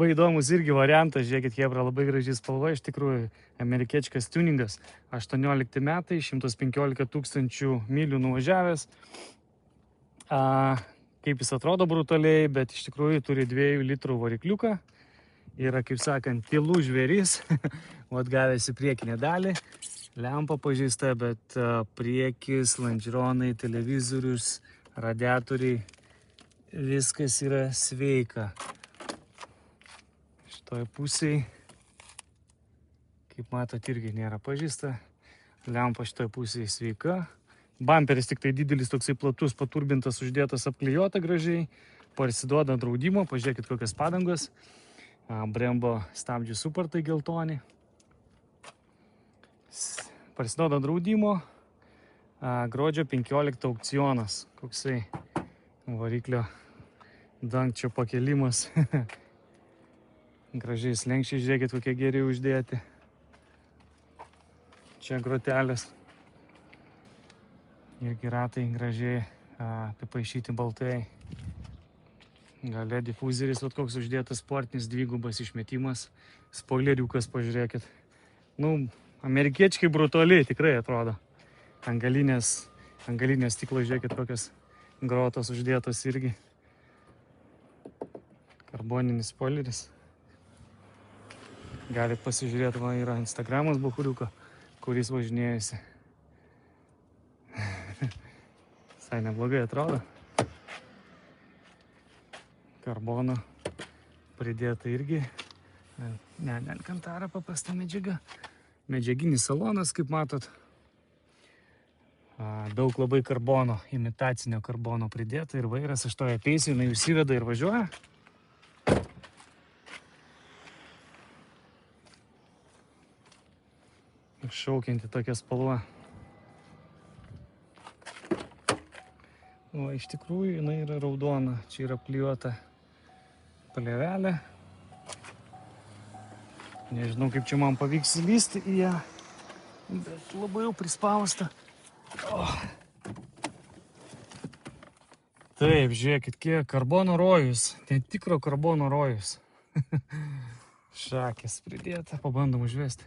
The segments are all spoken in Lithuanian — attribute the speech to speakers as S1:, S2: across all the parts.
S1: Labai įdomus irgi variantas, žiūrėkit, hebra, labai gražiai spalva, iš tikrųjų, amerikiečikas tuningas, 18 metai, 115 000 mylių nuvažiavęs. Kaip jis atrodo brutaliai, bet iš tikrųjų turi 2 litrų varikliuką. Yra, kaip sakant, tylų žvėris, atgavęs į priekinę dalį, lempa pažeista, bet priekis, landžironai, televizorius, radiatoriai, viskas yra sveika. Šitoje pusėje, kaip matot, irgi nėra pažeista, lempa šitoje pusėje sveika. Bamperis tik tai didelis, toksai platus, paturbintas, uždėtas, apklijuota gražiai, parsiduoda draudimo, pažiūrėkit kokias padangos. Brembo stabdžių supartai geltoni. Parsiduoda draudimo, gruodžio 15 aukcionas, koksai variklio dangčio pakelimas. Gražiai slenkščiai, žiūrėkit kokie geri uždėti. Čia grotelės. Irgi ratai gražiai apipaišyti baltai. Gale difuzeris, koks uždėtas sportinis, dvigubas išmetimas. Spoileriukas, pažiūrėkit. Amerikiečiai brutaliai tikrai atrodo. Angalinės stiklo, žiūrėkit, kokias grotos uždėtos irgi. Karboninis spoileris. Galit pasižiūrėti, yra Instagramas Buchuriuko, kuris važinėjasi. Visai neblogai atrodo. Karbono pridėta irgi. Ne, Alcantara, paprasta medžiaga. Medžiaginis salonas, kaip matot. Daug labai karbono, imitacinio karbono pridėta ir vairas 8 peisį, jinai užsiveda ir važiuoja. Šaukianti tokia spalva. O iš tikrųjų jinai yra raudona. Čia yra apklijuota plėvelė. Nežinau, kaip čia man pavyks įlysti į ją, bet labai jau prispausta. Taip, žiūrėkit, kiek karbono rojus. Netikro karbono rojus. Šakės pridėta. Pabandom užvesti.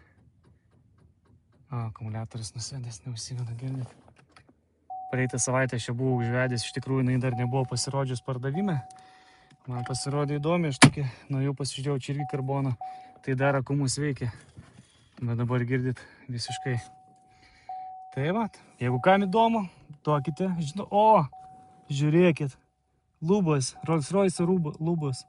S1: Akumuliatorius nusėdęs, neužsiveda, girdit. Praeitą savaitę aš čia buvau užvedęs, iš tikrųjų jinai dar nebuvo pasirodžius pardavime. Man pasirodė įdomi, aš tokį nuėjau pasižiūrėjau, čia irgi karbono, tai dar akumus veikia. Bet dabar girdit visiškai. Tai vat, jeigu kam įdomu, duokite, žiūrėkit, lubos, Rolls Royce lubos.